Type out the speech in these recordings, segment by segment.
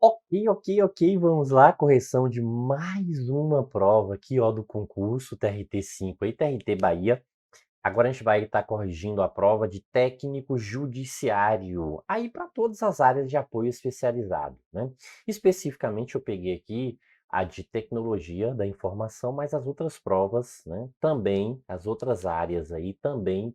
Ok. Vamos lá, correção de mais uma prova aqui, ó, do concurso TRT5 e TRT Bahia. Agora a gente vai estar corrigindo a prova de técnico judiciário, aí para todas as áreas de apoio especializado, né? Especificamente eu peguei aqui a de tecnologia da informação, mas as outras provas, né, também, as outras áreas aí também,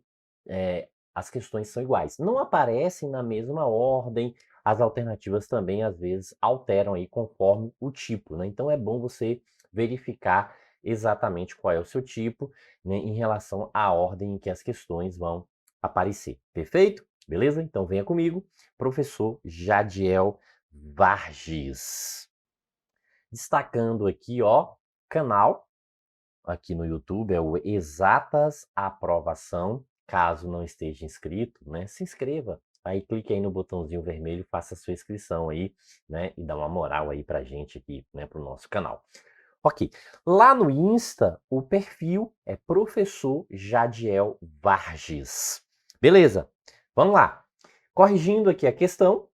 as questões são iguais. Não aparecem na mesma ordem, as alternativas também às vezes alteram aí conforme o tipo, né? Então é bom você verificar exatamente qual é o seu tipo, né, em relação à ordem em que as questões vão aparecer. Perfeito? Beleza? Então venha comigo, professor Jadiel Varges. Destacando aqui, ó, canal aqui no YouTube é o Exatas Aprovação. Caso não esteja inscrito, né, se inscreva. Aí clique aí no botãozinho vermelho, faça a sua inscrição aí, né, e dá uma moral aí pra gente aqui, né, pro nosso canal. Ok. Lá no Insta, o perfil é Professor Jadiel Varges. Beleza. Vamos lá. Corrigindo aqui a questão,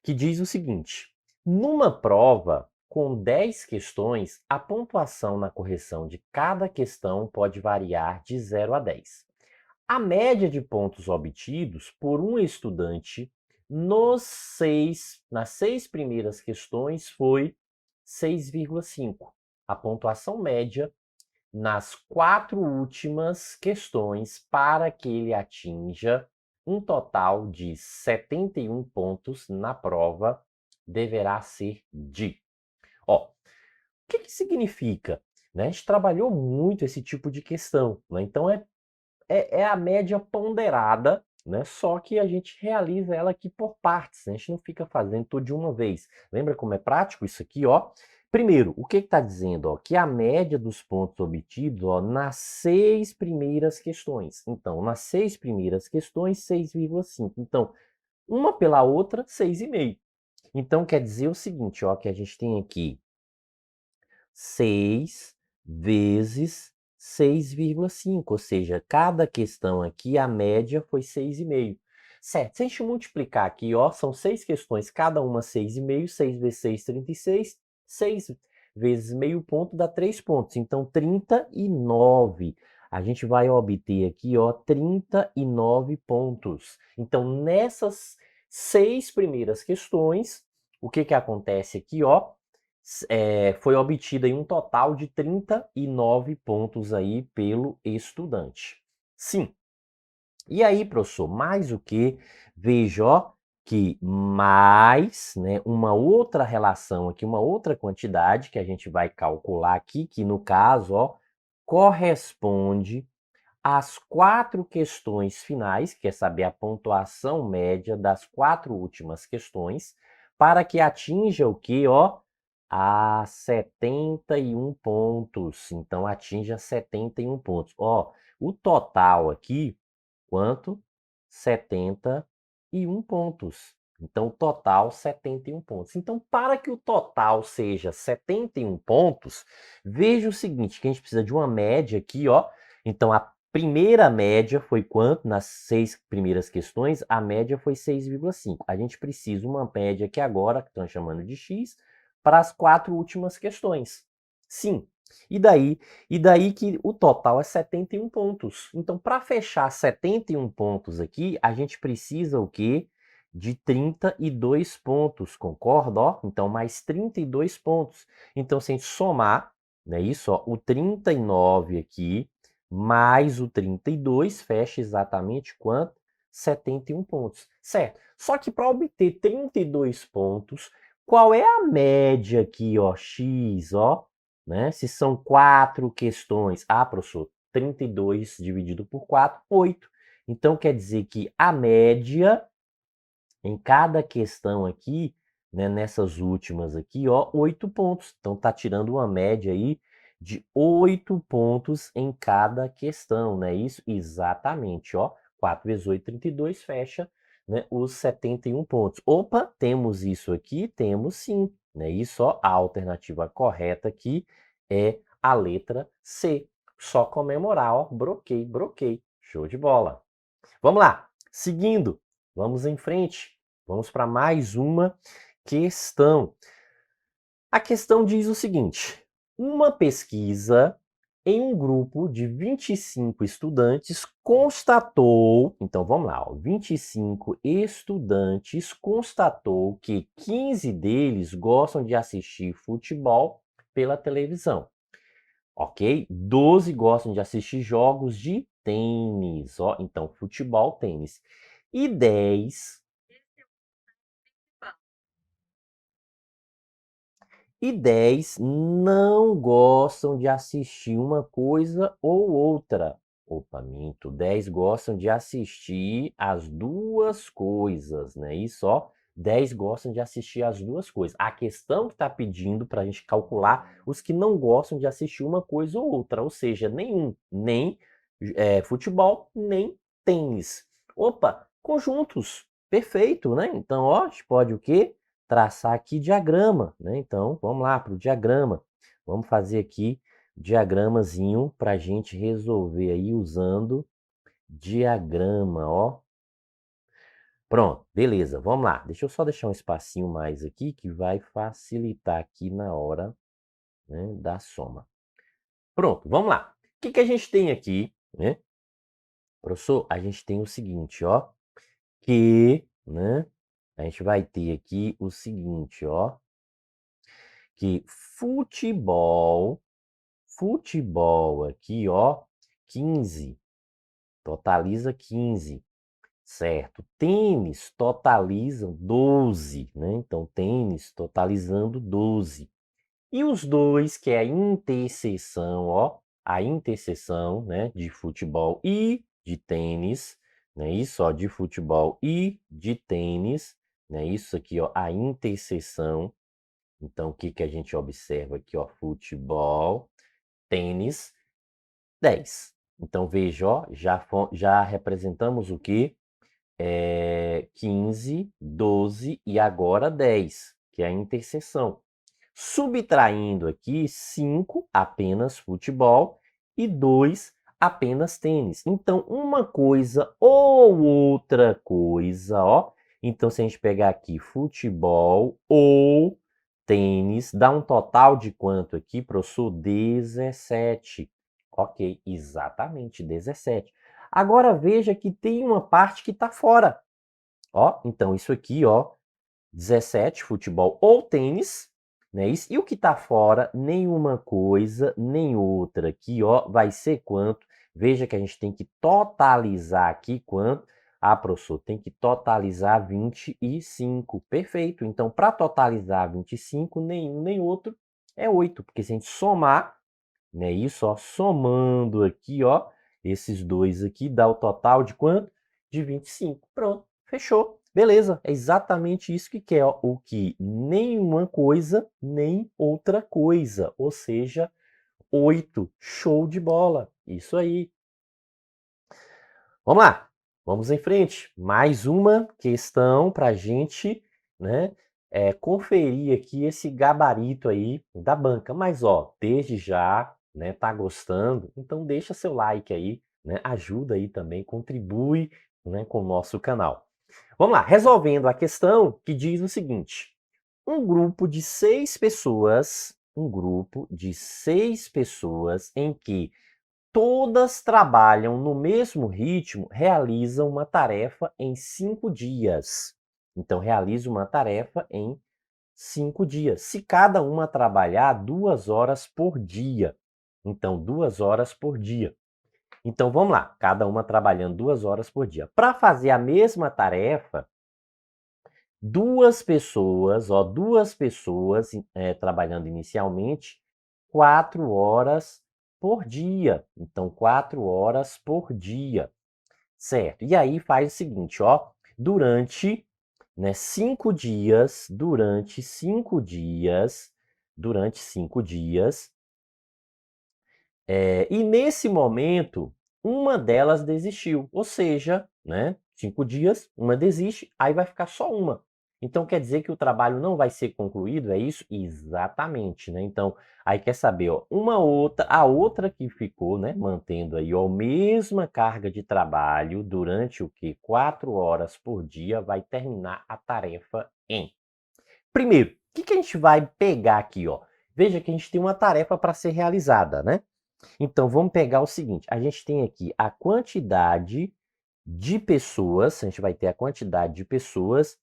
que diz o seguinte: numa prova com 10 questões, a pontuação na correção de cada questão pode variar de 0 a 10. A média de pontos obtidos por um estudante nas 6 primeiras questões foi 6,5. A pontuação média nas 4 últimas questões para que ele atinja um total de 71 pontos na prova deverá ser de. Ó, o que significa? Né? A gente trabalhou muito esse tipo de questão, né? Então é a média ponderada, né? Só que a gente realiza ela aqui por partes, né? A gente não fica fazendo tudo de uma vez. Lembra como é prático isso aqui, ó? Primeiro, o que está dizendo? Ó, que a média dos pontos obtidos, ó, nas 6 primeiras questões. Então, nas 6 primeiras questões, 6,5. Então, uma pela outra, 6,5. Então, quer dizer o seguinte, ó, que a gente tem aqui 6 vezes 6,5, ou seja, cada questão aqui, a média foi 6,5. Certo, se a gente multiplicar aqui, ó, são 6 questões, cada uma 6,5, 6 vezes 6, 36, 6 vezes meio ponto dá 3 pontos, então 39. A gente vai obter aqui, ó, 39 pontos. Então, nessas 6 primeiras questões, o que acontece aqui, ó? Foi obtido aí um total de 39 pontos aí pelo estudante. Sim. E aí, professor, mais o que? Veja, ó, que mais, né, uma outra relação aqui, uma outra quantidade que a gente vai calcular aqui, que no caso, ó, corresponde às 4 questões finais, que é saber a pontuação média das 4 últimas questões, para que atinja o que, ó? A 71 pontos. Então, atinja 71 pontos. Ó, o total aqui, quanto? 71 pontos. Então, o total, 71 pontos. Então, para que o total seja 71 pontos, veja o seguinte, que a gente precisa de uma média aqui, ó. Então, a primeira média foi quanto? Nas 6 primeiras questões, a média foi 6,5. A gente precisa uma média aqui agora, que estão chamando de x, para as 4 últimas questões. Sim. E daí que o total é 71 pontos. Então, para fechar 71 pontos aqui, a gente precisa o quê? De 32 pontos, concorda? Ó? Então, mais 32 pontos. Então, se a gente somar, né, isso, ó, o 39 aqui, mais o 32, fecha exatamente quanto? 71 pontos, certo? Só que para obter 32 pontos, qual é a média aqui, ó, x, ó? Né? Se são 4 questões, professor, 32 dividido por 4, 8. Então, quer dizer que a média em cada questão aqui, né, nessas últimas aqui, ó, 8 pontos. Então, tá tirando uma média aí de 8 pontos em cada questão, né? Isso, exatamente, ó. 4 vezes 8, 32, fecha, né, os 71 pontos. Opa, temos isso aqui? Temos sim, né? Isso, ó, a alternativa correta aqui é a letra C. Só comemorar, ó, broquei. Show de bola. Vamos lá, seguindo, vamos em frente, vamos para mais uma questão. A questão diz o seguinte: uma pesquisa em um grupo de 25 estudantes constatou, então vamos lá, ó, 25 estudantes constatou que 15 deles gostam de assistir futebol pela televisão, ok? 12 gostam de assistir jogos de tênis, ó, então futebol, tênis. E 10 não gostam de assistir uma coisa ou outra. Opa, minto. 10 gostam de assistir as duas coisas, né? Isso, ó. 10 gostam de assistir as duas coisas. A questão que está pedindo para a gente calcular os que não gostam de assistir uma coisa ou outra, ou seja, nenhum, nem futebol, nem tênis. Opa, conjuntos. Perfeito, né? Então, ó, a gente pode o quê? Traçar aqui diagrama, né? Então, vamos lá para o diagrama. Vamos fazer aqui diagramazinho para a gente resolver aí usando diagrama, ó. Pronto, beleza, vamos lá. Deixa eu só deixar um espacinho mais aqui que vai facilitar aqui na hora, né, da soma. Pronto, vamos lá. O que que a gente tem aqui, né? Professor, a gente tem o seguinte, ó, que, né, a gente vai ter aqui o seguinte, ó, que futebol aqui, ó, 15, totaliza 15, certo? Tênis totalizam 12, né? Então, tênis totalizando 12. E os dois, que é a interseção, ó, a interseção, né, de futebol e de tênis, né? Isso, ó, de futebol e de tênis, né? Isso aqui, ó, a interseção. Então, o que que a gente observa aqui, ó? Futebol, tênis, 10. Então, veja, ó, já representamos o quê? 15, 12 e agora 10, que é a interseção. Subtraindo aqui 5, apenas futebol, e 2, apenas tênis. Então, uma coisa ou outra coisa, ó. Então, se a gente pegar aqui futebol ou tênis, dá um total de quanto aqui, professor? 17. Ok, exatamente, 17. Agora veja que tem uma parte que está fora. Ó, então isso aqui, ó, 17, futebol ou tênis, né? Isso. E o que está fora, nenhuma coisa, nem outra aqui, ó, vai ser quanto? Veja que a gente tem que totalizar aqui quanto? Ah, professor, tem que totalizar 25. Perfeito. Então, para totalizar 25, nenhum nem outro é 8, porque se a gente somar, né, isso, ó, somando aqui, ó, esses dois aqui dá o total de quanto? De 25. Pronto, fechou. Beleza, é exatamente isso que quer, ó, o que nenhuma coisa, nem outra coisa, ou seja, 8. Show de bola. Isso aí. Vamos lá, vamos em frente. Mais uma questão para a gente, né, conferir aqui esse gabarito aí da banca. Mas, ó, desde já, né, tá gostando? Então deixa seu like aí, né, ajuda aí também, contribui, né, com o nosso canal. Vamos lá, resolvendo a questão que diz o seguinte: um grupo de seis pessoas em que todas trabalham no mesmo ritmo, realizam uma tarefa em 5 dias. Então, realiza uma tarefa em 5 dias. Se cada uma trabalhar 2 horas por dia. Então, 2 horas por dia. Então, vamos lá. Cada uma trabalhando 2 horas por dia. Para fazer a mesma tarefa, duas pessoas trabalhando inicialmente 4 horas por dia. Então, 4 horas por dia, certo? E aí faz o seguinte, ó, durante, né, 5 dias, durante 5 dias, e nesse momento, uma delas desistiu, ou seja, né, 5 dias, uma desiste, aí vai ficar só uma. Então quer dizer que o trabalho não vai ser concluído, é isso? Exatamente, né? Então, aí quer saber, ó, a outra que ficou, né, mantendo aí ó, a mesma carga de trabalho durante o que 4 horas por dia, vai terminar a tarefa em. Primeiro, que a gente vai pegar aqui, ó? Veja que a gente tem uma tarefa para ser realizada, né? Então, vamos pegar o seguinte, a gente tem aqui a quantidade de pessoas, a gente vai ter a quantidade de pessoas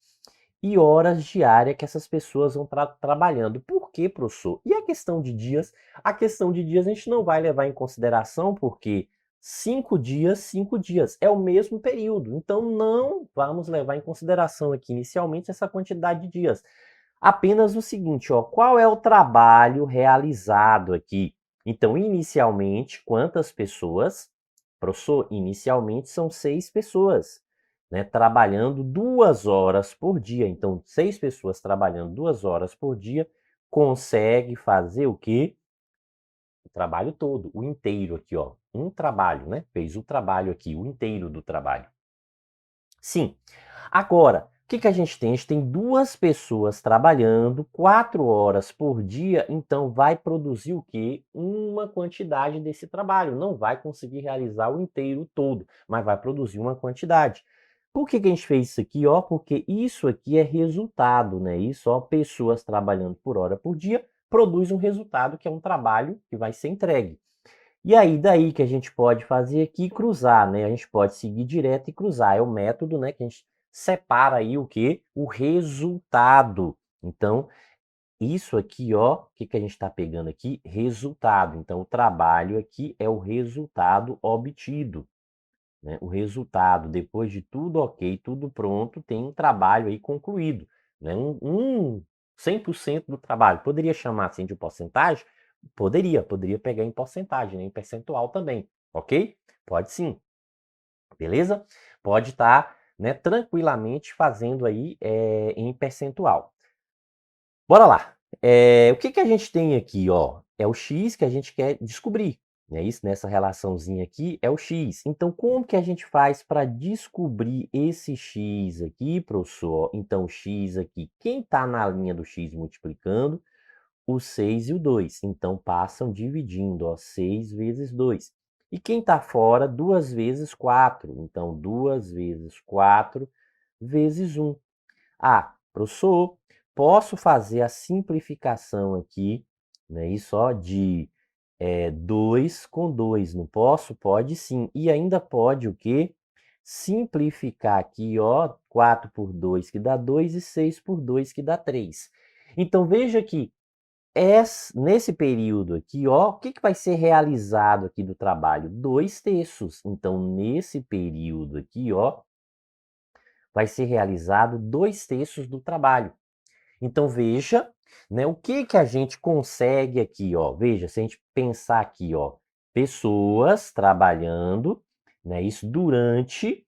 e horas diárias que essas pessoas vão estar trabalhando. Por quê, professor? E a questão de dias? A questão de dias a gente não vai levar em consideração porque 5 dias é o mesmo período. Então, não vamos levar em consideração aqui inicialmente essa quantidade de dias. Apenas o seguinte, ó, qual é o trabalho realizado aqui? Então, inicialmente, quantas pessoas? Professor, inicialmente são 6 pessoas, né, trabalhando 2 horas por dia. Então, 6 pessoas trabalhando 2 horas por dia consegue fazer o quê? O trabalho todo, o inteiro aqui, ó. Um trabalho, né? Fez o trabalho aqui, o inteiro do trabalho. Sim. Agora, o que a gente tem? A gente tem 2 pessoas trabalhando 4 horas por dia, então vai produzir o quê? Uma quantidade desse trabalho. Não vai conseguir realizar o inteiro todo, mas vai produzir uma quantidade. Por que a gente fez isso aqui? Ó, porque isso aqui é resultado, né? Isso, ó, pessoas trabalhando por hora por dia produz um resultado que é um trabalho que vai ser entregue. E aí, daí que a gente pode fazer aqui cruzar, né? A gente pode seguir direto e cruzar. É o método, né, que a gente separa aí o quê? O resultado. Então, isso aqui, ó, o que a gente está pegando aqui? Resultado. Então, o trabalho aqui é o resultado obtido, né? O resultado, depois de tudo ok, tudo pronto, tem um trabalho aí concluído, né? 100% do trabalho. Poderia chamar assim de porcentagem? Poderia pegar em porcentagem, né? Em percentual também, ok? Pode sim, beleza? Pode estar, né, tranquilamente fazendo aí em percentual. Bora lá. O que a gente tem aqui, ó? É o x que a gente quer descobrir, né? Isso nessa relaçãozinha aqui é o x. Então, como que a gente faz para descobrir esse x aqui, professor? Então, o x aqui, quem está na linha do x multiplicando? O 6 e o 2. Então, passam dividindo, ó, 6 vezes 2. E quem está fora? 2 vezes 4. Então, 2 vezes 4 vezes 1. Ah, professor, posso fazer a simplificação aqui, né? Isso, ó, de 2 com 2, não posso? Pode sim. E ainda pode o quê? Simplificar aqui, ó, 4 por 2 que dá 2 e 6 por 2 que dá 3. Então, veja que nesse período aqui, ó, o que vai ser realizado aqui do trabalho? 2/3. Então, nesse período aqui, ó, vai ser realizado 2/3 do trabalho. Então, veja, né, o que a gente consegue aqui, ó. Veja, se a gente pensar aqui, ó, pessoas trabalhando, né, isso durante,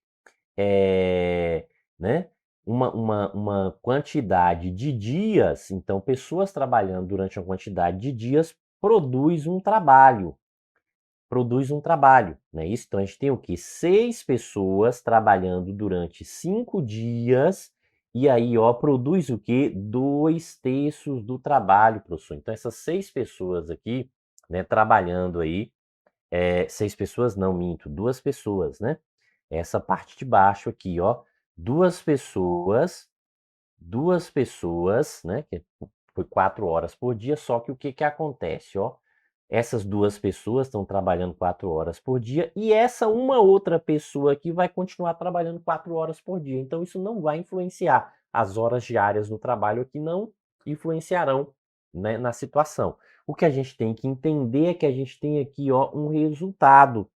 né, uma quantidade de dias. Então, pessoas trabalhando durante uma quantidade de dias produz um trabalho, né? Isso, então a gente tem o quê? 6 pessoas trabalhando durante 5 dias, e aí, ó, produz o quê? 2/3 do trabalho, professor. Então, essas 6 pessoas aqui, né, trabalhando aí, 6 pessoas não, minto, 2 pessoas, né? Essa parte de baixo aqui, ó, 2 pessoas, né, que foi 4 horas por dia, só que o que acontece, ó? Essas 2 pessoas estão trabalhando 4 horas por dia e essa uma outra pessoa aqui vai continuar trabalhando 4 horas por dia. Então, isso não vai influenciar. As horas diárias no trabalho aqui não influenciarão, né, na situação. O que a gente tem que entender é que a gente tem aqui, ó, um resultado.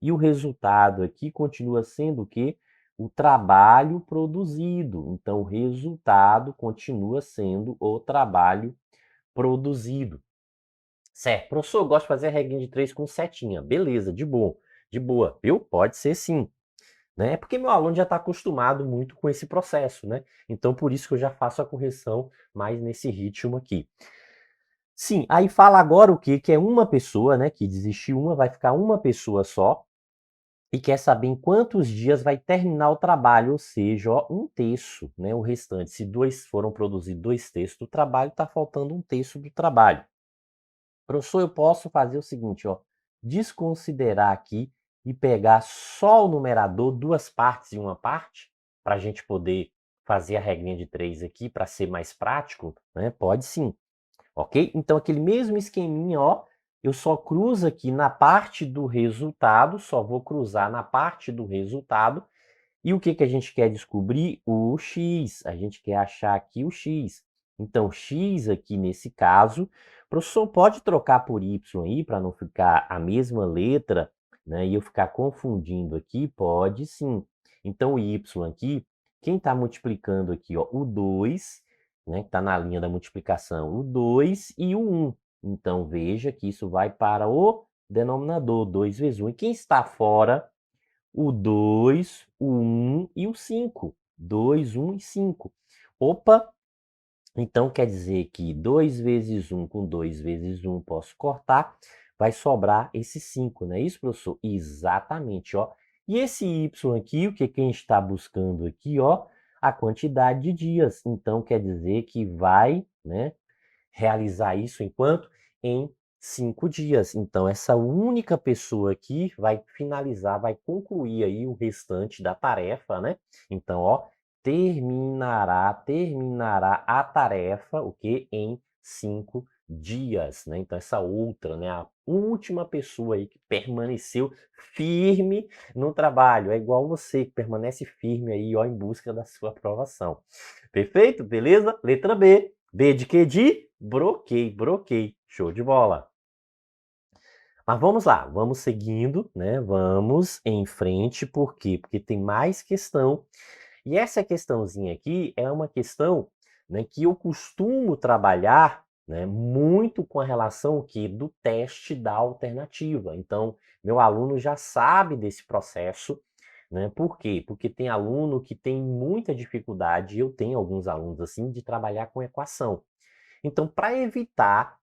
E o resultado aqui continua sendo o quê? O trabalho produzido. Então, o resultado continua sendo o trabalho produzido. Certo. Professor, eu gosto de fazer a regrinha de 3 com setinha. Beleza, de boa, viu? Pode ser sim. Né? É porque meu aluno já está acostumado muito com esse processo, né? Então, por isso que eu já faço a correção mais nesse ritmo aqui. Sim, aí fala agora o quê? Que é uma pessoa, né? Que desistiu uma, vai ficar uma pessoa só e quer saber em quantos dias vai terminar o trabalho, ou seja, ó, 1/3, né? O restante, se foram produzidos 2/3 do trabalho, está faltando 1/3 do trabalho. Professor, eu posso fazer o seguinte, ó, desconsiderar aqui e pegar só o numerador, 2 partes e uma parte, para a gente poder fazer a regrinha de 3 aqui para ser mais prático, né? Pode sim, ok? Então, aquele mesmo esqueminha, ó, eu só cruzo aqui na parte do resultado, só vou cruzar na parte do resultado. E o que que a gente quer descobrir? O x. A gente quer achar aqui o x. Então, x aqui nesse caso, o professor pode trocar por y aí, para não ficar a mesma letra, né? E eu ficar confundindo aqui? Pode sim. Então, o y aqui, quem está multiplicando aqui, ó, o 2, né, que está na linha da multiplicação, o 2 e o 1. Então, veja que isso vai para o denominador, 2 vezes 1. E quem está fora? O 2, o 1 e o 5. 2, 1 e 5. Opa! Então quer dizer que 2 vezes 1 com 2 vezes 1 posso cortar, vai sobrar esse 5, não é isso, professor? Exatamente, ó. E esse y aqui, o que que a gente está buscando aqui, ó? A quantidade de dias. Então quer dizer que vai, né, realizar isso em quanto? Em 5 dias. Então, essa única pessoa aqui vai finalizar, vai concluir aí o restante da tarefa, né? Então, ó, terminará a tarefa, o quê? Em 5 dias, né? Então, essa outra, né? A última pessoa aí que permaneceu firme no trabalho. É igual você que permanece firme aí, ó, em busca da sua aprovação. Perfeito? Beleza? Letra B. B de quê? De broquei. Show de bola. Mas vamos lá, vamos seguindo, né? Vamos em frente, por quê? Porque tem mais questão. E essa questãozinha aqui é uma questão, né, que eu costumo trabalhar, né, muito com a relação que do teste da alternativa. Então, meu aluno já sabe desse processo, né? Por quê? Porque tem aluno que tem muita dificuldade, eu tenho alguns alunos assim, de trabalhar com equação. Então, para evitar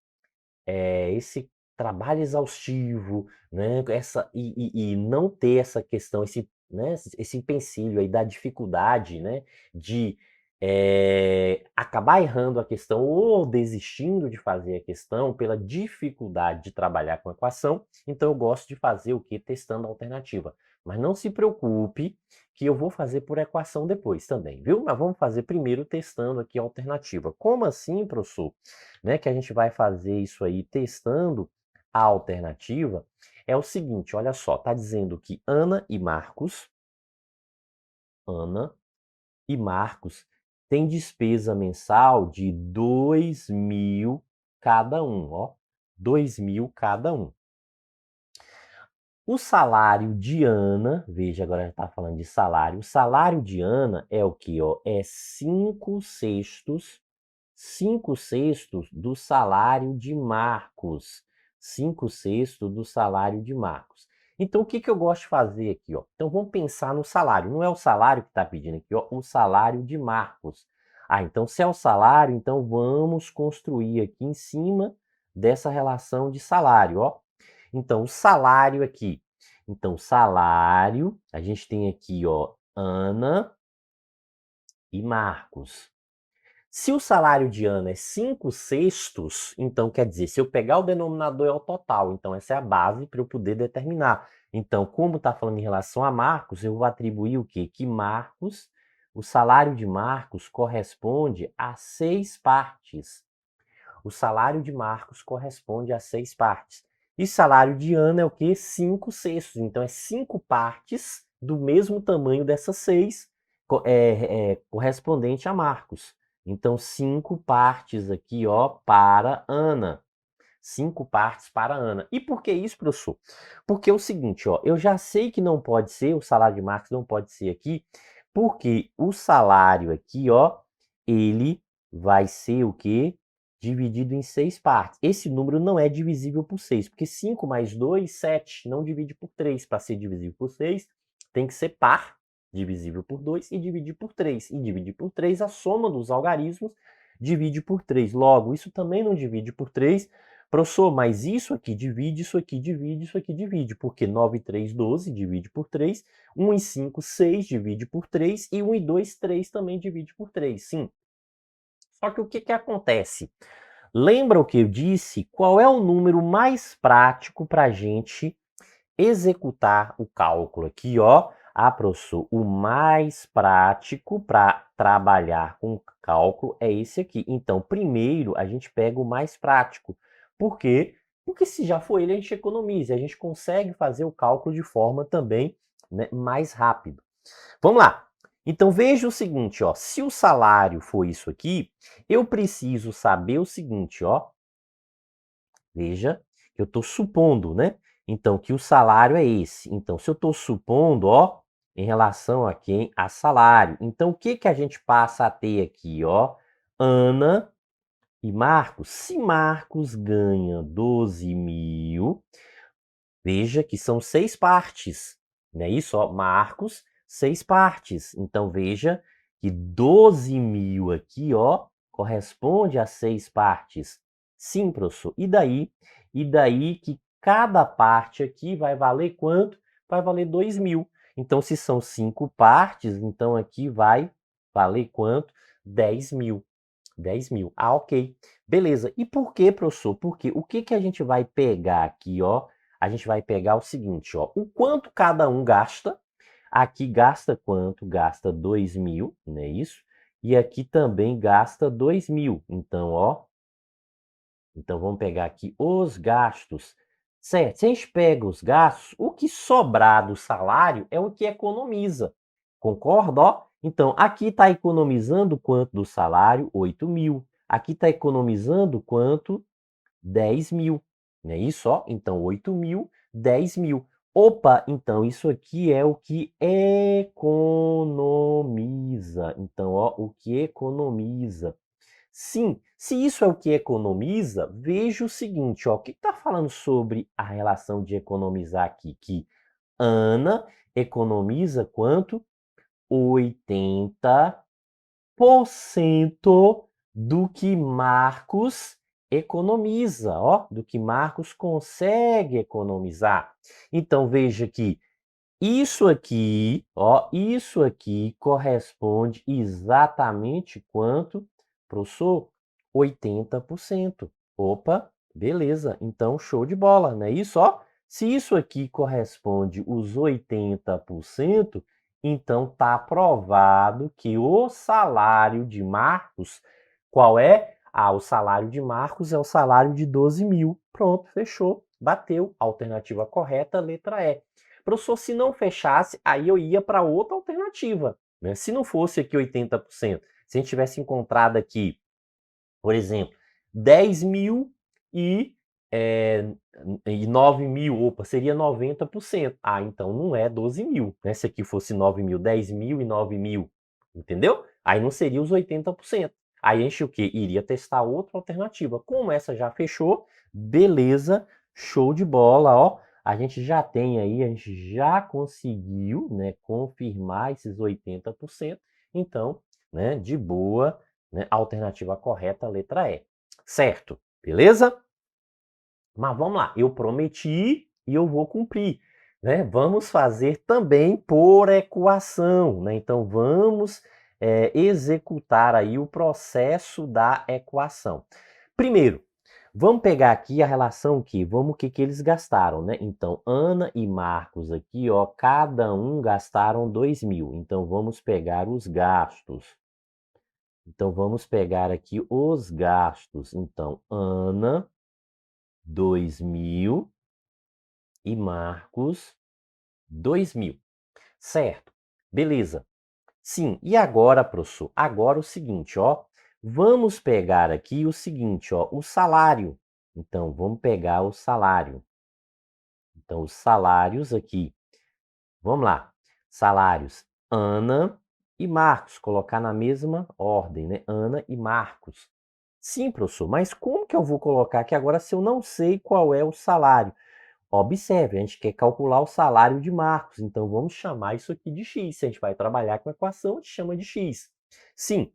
esse trabalho exaustivo, né, e não ter essa questão, esse, né, esse empecilho aí da dificuldade, né, de acabar errando a questão ou desistindo de fazer a questão pela dificuldade de trabalhar com a equação, então eu gosto de fazer o que? Testando a alternativa. Mas não se preocupe que eu vou fazer por equação depois também, viu? Mas vamos fazer primeiro testando aqui a alternativa. Como assim, professor? Né, que a gente vai fazer isso aí testando a alternativa, é o seguinte, olha só, tá dizendo que Ana e Marcos têm despesa mensal de 2.000 cada um, ó, 2.000 cada um. O salário de Ana, veja, agora já está falando de salário, o salário de Ana é o que, ó? É 5/6 do salário de Marcos. 5/6 do salário de Marcos. Então, o que que eu gosto de fazer aqui, ó? Então, vamos pensar no salário. Não é o salário que está pedindo aqui, ó, o salário de Marcos. Ah, então, se é o salário, então vamos construir aqui em cima dessa relação de salário, ó. Então, o salário aqui. Então, salário, a gente tem aqui, ó, Ana e Marcos. Se o salário de Ana é 5/6, então quer dizer, se eu pegar o denominador é o total, então essa é a base para eu poder determinar. Então, como está falando em relação a Marcos, eu vou atribuir o quê? Que Marcos, o salário de Marcos corresponde a 6 partes. O salário de Marcos corresponde a 6 partes. E salário de Ana é o quê? 5/6. Então, é 5 partes do mesmo tamanho dessas 6, correspondente a Marcos. Então, 5 partes aqui, ó, para Ana. 5 partes para Ana. E por que isso, professor? Porque é o seguinte, ó, eu já sei que não pode ser, o salário de Marcos não pode ser aqui, porque o salário aqui, ó, ele vai ser o quê? Dividido em 6 partes. Esse número não é divisível por 6, porque 5 mais 2, 7, não divide por 3. Para ser divisível por 6, tem que ser par, divisível por 2 e dividir por 3. E dividir por 3, a soma dos algarismos divide por 3. Logo, isso também não divide por 3. Professor, mas isso aqui divide, isso aqui divide, isso aqui divide, porque 9 e 3, 12, divide por 3, 1 e 5, 6, divide por 3, e 1 e 2, 3 também divide por 3, sim. Só que o que que acontece? Lembra o que eu disse? Qual é o número mais prático para a gente executar o cálculo aqui, ó? Ah, professor, o mais prático para trabalhar com cálculo é esse aqui. Então, primeiro a gente pega o mais prático. Por quê? Porque se já for ele, a gente economiza. A gente consegue fazer o cálculo de forma também, né, mais rápido. Vamos lá. Então, veja o seguinte, ó. Se o salário for isso aqui, eu preciso saber o seguinte, ó. Veja que eu estou supondo, né? Então, que o salário é esse. Então, se eu estou supondo, ó, em relação a quem? A salário. Então, o que que a gente passa a ter aqui, ó? Ana e Marcos. Se Marcos ganha 12.000, veja que são 6 partes, não é isso? Ó, Marcos, 6 partes. Então, veja que 12.000 aqui, ó, corresponde a 6 partes. Sim, professor. E daí? E daí que cada parte aqui vai valer quanto? Vai valer 2.000. Então, se são 5 partes, então aqui vai valer quanto? 10.000. 10.000. Ah, ok. Beleza. E por que, professor? Porque o que que a gente vai pegar aqui, ó? A gente vai pegar o seguinte, ó. O quanto cada um gasta. Aqui gasta quanto? Gasta 2.000, não é isso? E aqui também gasta 2.000. Então, ó. Então, vamos pegar aqui os gastos. Certo? Se a gente pega os gastos, o que sobrar do salário é o que economiza. Concorda? Ó? Então, aqui está economizando quanto do salário? 8.000. Aqui está economizando quanto? 10.000. Não é isso? Ó? Então, 8.000, 10.000. Opa, então isso aqui é o que economiza. Então, ó, o que economiza. Sim, se isso é o que economiza, veja o seguinte, ó, o que está falando sobre a relação de economizar aqui? Que Ana economiza quanto? 80% do que Marcos economiza, ó, do que Marcos consegue economizar. Então veja que isso aqui, ó, isso aqui corresponde exatamente quanto, professor? 80%. Opa, beleza. Então, show de bola, não é isso, ó? Se isso aqui corresponde os 80%, então tá provado que o salário de Marcos, qual é? Ah, o salário de Marcos é o salário de 12.000. Pronto, fechou. Bateu. Alternativa correta, letra E. Professor, se não fechasse, aí eu ia para outra alternativa, né? Se não fosse aqui 80%, se a gente tivesse encontrado aqui, por exemplo, 10.000 e, e 9.000, opa, seria 90%. Ah, então não é 12.000, né? Se aqui fosse 9.000, 10.000 e 9.000, entendeu? Aí não seria os 80%. Aí a gente o quê? Iria testar outra alternativa. Como essa já fechou, beleza, show de bola, ó. A gente já tem aí, a gente já conseguiu, né, confirmar esses 80%. Então, né, de boa, né, alternativa correta, letra E. Certo? Beleza? Mas vamos lá, eu prometi e eu vou cumprir, né? Vamos fazer também por equação, né? Então vamos executar aí o processo da equação. Primeiro, vamos pegar aqui a relação que, vamos o que que eles gastaram, né? Então Ana e Marcos aqui, ó, cada um gastaram 2.000. Então vamos pegar os gastos. Então vamos pegar aqui os gastos. Então Ana 2.000 e Marcos 2.000. Certo? Beleza. Sim, e agora, professor? Agora o seguinte, ó. Vamos pegar aqui o seguinte, ó, o salário. Então, vamos pegar o salário. Então, os salários aqui. Vamos lá. Salários Ana e Marcos. Colocar na mesma ordem, né? Ana e Marcos. Sim, professor, mas como que eu vou colocar aqui agora se eu não sei qual é o salário? Observe, a gente quer calcular o salário de Marcos, então vamos chamar isso aqui de x. Se a gente vai trabalhar com a equação, a gente chama de x. Sim.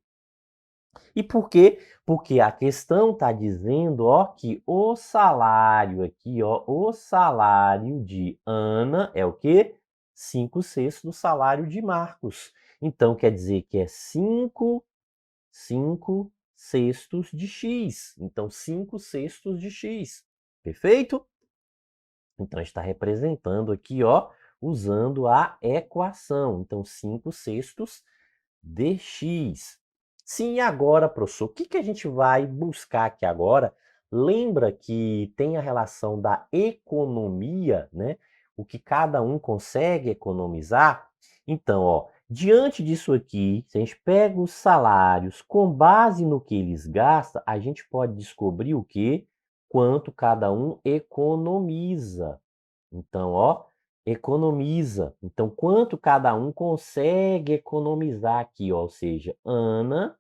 E por quê? Porque a questão está dizendo, ó, que o salário aqui, ó, o salário de Ana é o quê? 5/6 do salário de Marcos. Então, quer dizer que é 5/6 de x. Então, 5/6 de x. Perfeito? Então, está representando aqui, ó, usando a equação. Então, 5/6 de x. Sim, e agora, professor, o que a gente vai buscar aqui agora? Lembra que tem a relação da economia, né? O que cada um consegue economizar? Então, ó, diante disso aqui, se a gente pega os salários com base no que eles gastam, a gente pode descobrir o quê? Quanto cada um economiza. Então, ó, economiza. Então, quanto cada um consegue economizar aqui, ó, ou seja, Ana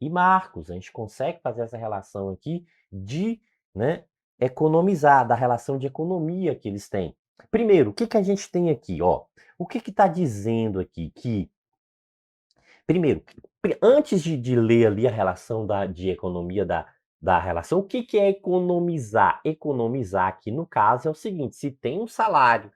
e Marcos. A gente consegue fazer essa relação aqui de, né, economizar, da relação de economia que eles têm. Primeiro, o que a gente tem aqui, ó? O que está dizendo aqui? Que, primeiro, antes de ler ali a relação de economia da relação, o que é economizar? Economizar aqui, no caso, é o seguinte: se tem um salário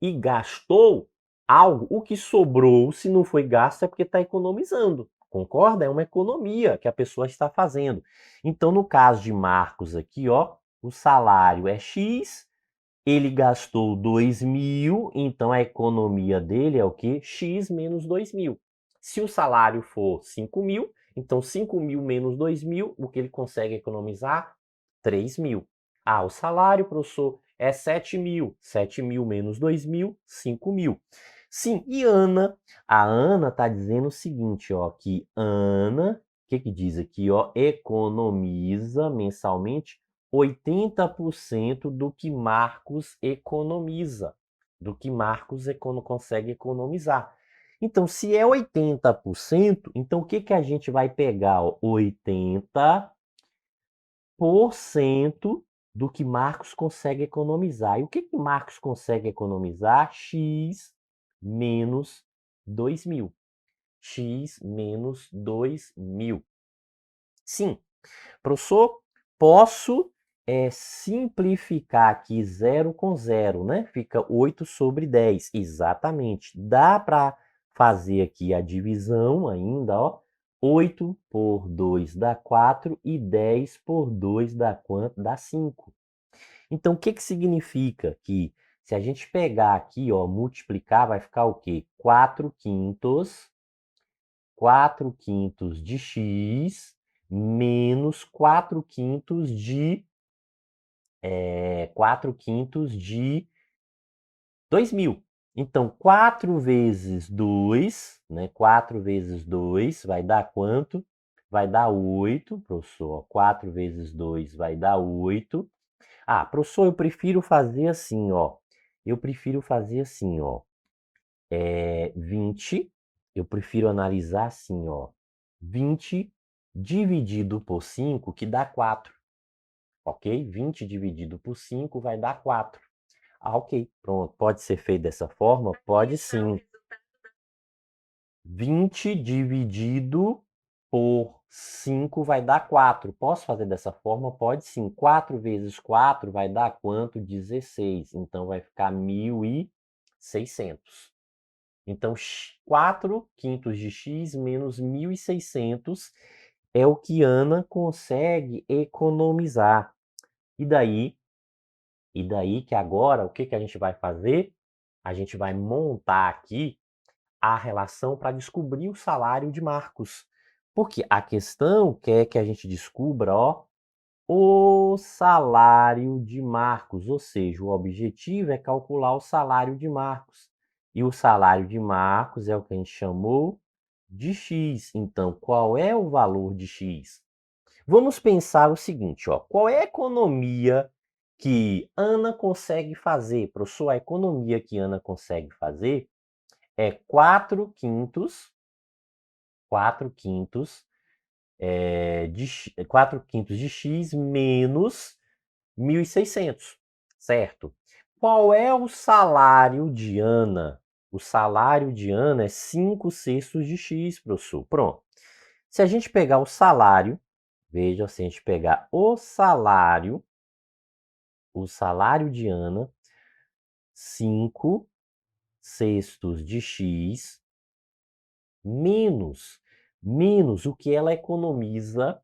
e gastou algo, o que sobrou, se não foi gasto, é porque está economizando. Concorda? É uma economia que a pessoa está fazendo. Então, no caso de Marcos aqui, ó, o salário é X, ele gastou 2.000, então a economia dele é o quê? X menos 2.000. Se o salário for 5.000, então 5.000 menos 2.000, o que ele consegue economizar? 3.000. Ah, o salário, professor, é 7.000. 7.000 menos 2.000, 5.000. Sim, e Ana? A Ana está dizendo o seguinte, ó, que Ana, o que diz aqui, ó, economiza mensalmente 80% do que Marcos economiza, do que Marcos consegue economizar. Então, se é 80%, então o que a gente vai pegar? Ó? 80% do que Marcos consegue economizar. E o que Marcos consegue economizar? X menos 2.000. X menos 2.000. Sim, professor, posso simplificar aqui 0 com 0, né? Fica 8/10. Exatamente. Dá para fazer aqui a divisão ainda, ó. 8 por 2 dá 4 e 10 por 2 dá quanto? Dá 5. Então, o que significa? Que se a gente pegar aqui, ó, multiplicar, vai ficar o quê? 4/5 de x menos 4/5 de 2.000. Então, 4 vezes 2, né? 4 vezes 2 vai dar quanto? Vai dar 8, professor. 4 vezes 2 vai dar 8. Ah, professor, eu prefiro fazer assim, ó. Eu prefiro fazer assim, ó. 20, eu prefiro analisar assim, ó. 20 dividido por 5, que dá 4. Ok? 20 dividido por 5 vai dar 4. Ah, ok. Pronto. Pode ser feito dessa forma? Pode sim. 20 dividido por 5 vai dar 4. Posso fazer dessa forma? Pode sim. 4 vezes 4 vai dar quanto? 16. Então, vai ficar 1.600. Então, 4/5 de x menos 1.600 é o que Ana consegue economizar. E daí que agora, o que a gente vai fazer? A gente vai montar aqui a relação para descobrir o salário de Marcos. Porque a questão quer que a gente descubra, ó, o salário de Marcos, ou seja, o objetivo é calcular o salário de Marcos. E o salário de Marcos é o que a gente chamou de x. Então, qual é o valor de x? Vamos pensar o seguinte, ó, qual é a economia que Ana consegue fazer? Professor, a economia que Ana consegue fazer é 4/5 de x menos 1.600, certo? Qual é o salário de Ana? O salário de Ana é 5/6 de x, professor. Pronto. Se a gente pegar o salário, veja, se a gente pegar o salário de Ana, 5/6 de x menos o que ela economiza,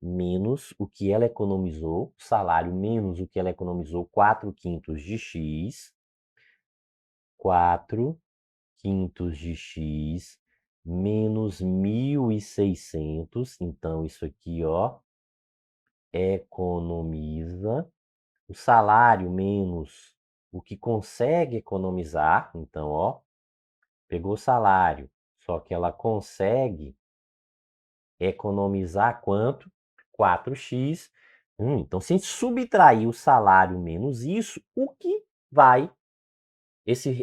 menos o que ela economizou, salário menos o que ela economizou, 4/5 de x, 4/5 de x menos 1.600. Então, isso aqui, ó, economiza. O salário menos o que consegue economizar. Então, ó, pegou o salário, só que ela consegue economizar quanto? 4x. Então, se a gente subtrair o salário menos isso, o que vai?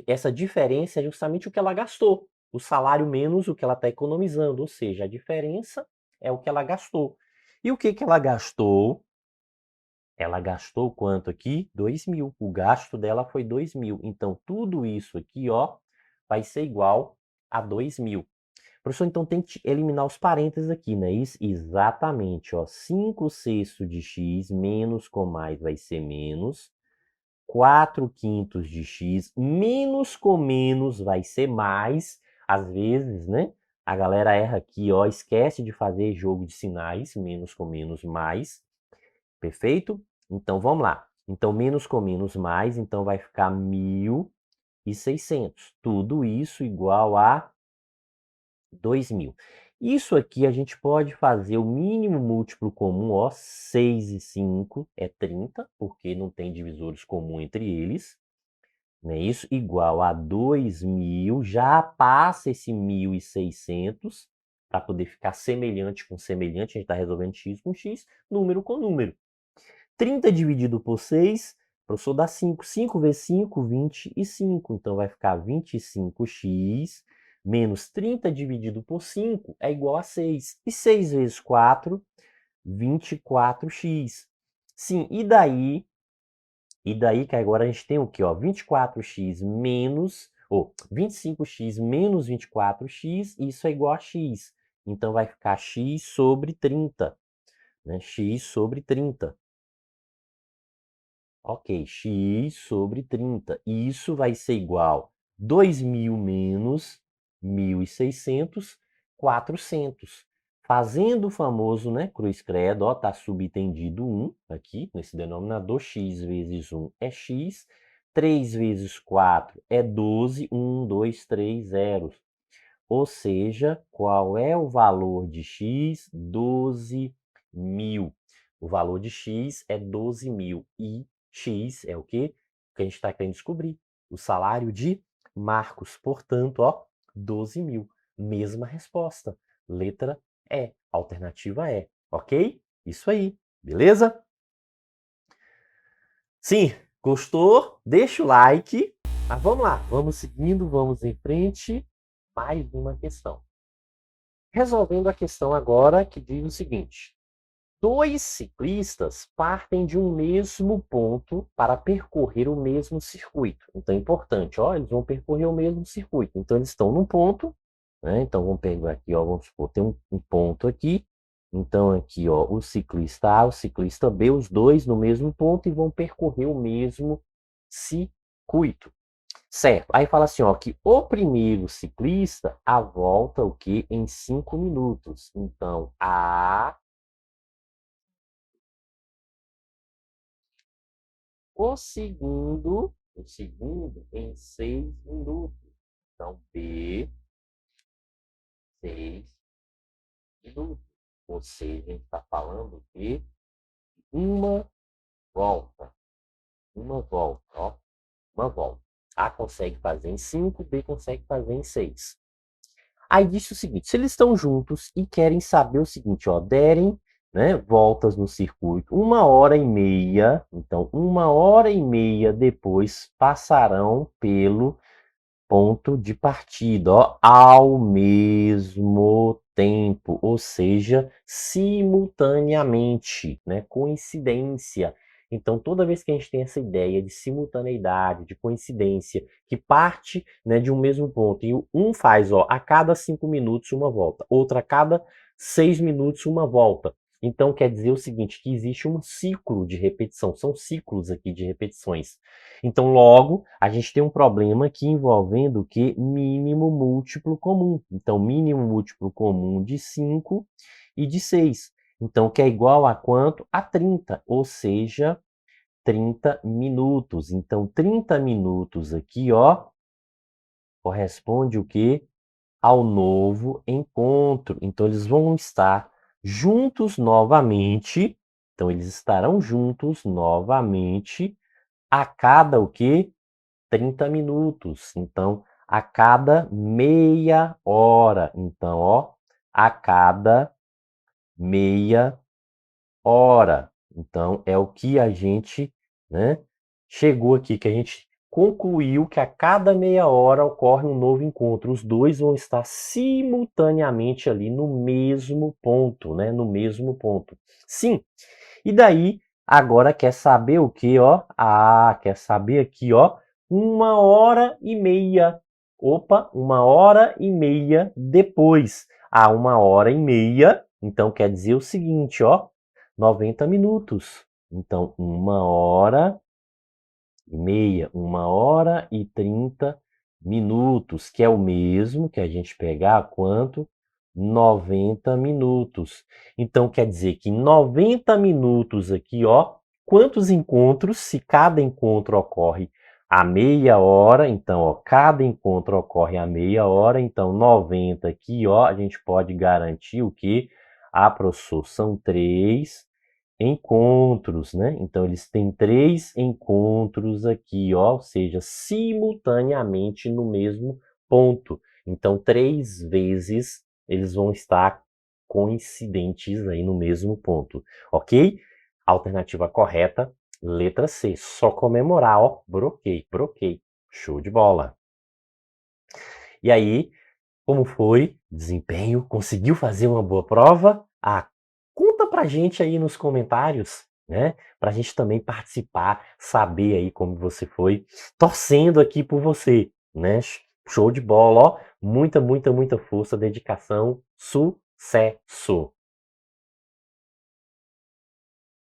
Essa diferença é justamente o que ela gastou. O salário menos o que ela está economizando, ou seja, a diferença é o que ela gastou. E o que ela gastou? Ela gastou quanto aqui? 2.000. O gasto dela foi 2.000. Então, tudo isso aqui, ó, vai ser igual a 2.000. Professor, então tem que eliminar os parênteses aqui, né? Isso, exatamente, ó. 5/6 de x menos com mais vai ser menos. 4/5 de x menos com menos vai ser mais. Às vezes, né? A galera erra aqui, ó. Esquece de fazer jogo de sinais. Menos com menos, mais. Perfeito? Então, vamos lá. Então, menos com menos, mais. Então, vai ficar 1.600. Tudo isso igual a 2.000. Isso aqui a gente pode fazer o mínimo múltiplo comum, ó, 6 e 5 é 30, porque não tem divisores comuns entre eles, né? Isso igual a 2.000, já passa esse 1.600, para poder ficar semelhante com semelhante, a gente está resolvendo x com x, número com número. 30 dividido por 6, professor, dá 5. 5 vezes 5, 25. Então, vai ficar 25x menos 30 dividido por 5 é igual a 6. E 6 vezes 4, 24x. Sim, e daí que agora a gente tem o quê? Ó, 24x menos, ou 25x menos 24x, isso é igual a x. Então, vai ficar x sobre 30. Né? X sobre 30. Ok, x sobre 30. Isso vai ser igual a 2.000 menos 1.600, 400. Fazendo o famoso, né, cruz credo, ó, tá subtendido 1 aqui, nesse denominador. X vezes 1 é x. 3 vezes 4 é 12. 1, 2, 3 zeros. Ou seja, qual é o valor de x? 12.000. O valor de x é 12.000. E x é o quê? O que a gente está querendo descobrir. O salário de Marcos. Portanto, ó, 12.000. Mesma resposta. Letra E. Alternativa E. Ok? Isso aí. Beleza? Sim, gostou? Deixa o like. Mas vamos lá. Vamos seguindo, vamos em frente. Mais uma questão. Resolvendo a questão agora que diz o seguinte: dois ciclistas partem de um mesmo ponto para percorrer o mesmo circuito. Então é importante, ó, eles vão percorrer o mesmo circuito. Então eles estão num ponto, né? Então vamos pegar aqui, ó, vamos supor, tem um ponto aqui. Então aqui, ó, o ciclista A, o ciclista B, os dois no mesmo ponto e vão percorrer o mesmo circuito. Certo. Aí fala assim, ó, que o primeiro ciclista a volta o quê? Em 5 minutos. Então, o segundo em 6 minutos. Então, B, 6 minutos. Ou seja, a gente está falando de uma volta. Uma volta, ó. Uma volta. A consegue fazer em 5, B consegue fazer em 6. Aí disse o seguinte: se eles estão juntos e querem saber o seguinte, ó, derem, né, voltas no circuito 1h30, então 1h30 depois passarão pelo ponto de partida, ó, ao mesmo tempo, ou seja, simultaneamente, né? Coincidência. Então, toda vez que a gente tem essa ideia de simultaneidade, de coincidência, que parte, né, de um mesmo ponto, e um faz, ó, a cada 5 minutos uma volta, outra a cada 6 minutos uma volta. Então, quer dizer o seguinte, que existe um ciclo de repetição, são ciclos aqui de repetições. Então, logo, a gente tem um problema aqui envolvendo o que? Mínimo múltiplo comum. Então, mínimo múltiplo comum de 5 e de 6. Então, que é igual a quanto? A 30, ou seja, 30 minutos. Então, 30 minutos aqui, ó, corresponde o quê? Ao novo encontro. Então, eles vão estar juntos novamente. Então, eles estarão juntos novamente a cada o quê? 30 minutos. Então, a cada meia hora. Então, ó, a cada meia hora. Então, é o que a gente, né, chegou aqui, que a gente concluiu que a cada meia hora ocorre um novo encontro. Os dois vão estar simultaneamente ali no mesmo ponto, né, no mesmo ponto. Sim. E daí, agora quer saber o que, ó? Ah, quer saber aqui, ó? 1h30. Opa, 1h30 depois. Ah, 1h30, então quer dizer o seguinte, ó, 90 minutos. Então, 1h30, 1h30 minutos, que é o mesmo que a gente pegar quanto? 90 minutos. Então, quer dizer que em 90 minutos aqui, ó, quantos encontros, se cada encontro ocorre a meia hora, então, ó, cada encontro ocorre a meia hora, então, 90 aqui, ó, a gente pode garantir o que? Ah, professor, são 3 encontros, né? Então, eles têm 3 encontros aqui, ó, ou seja, simultaneamente no mesmo ponto. Então, 3 vezes eles vão estar coincidentes aí no mesmo ponto, ok? Alternativa correta, letra C. Só comemorar, ó, broquei, broquei. Show de bola. E aí, como foi o desempenho? Conseguiu fazer uma boa prova? Ah, conta pra gente aí nos comentários, né? Pra gente também participar, saber aí como você foi, torcendo aqui por você, né? Show de bola, ó. Muita, muita, muita força, dedicação, sucesso!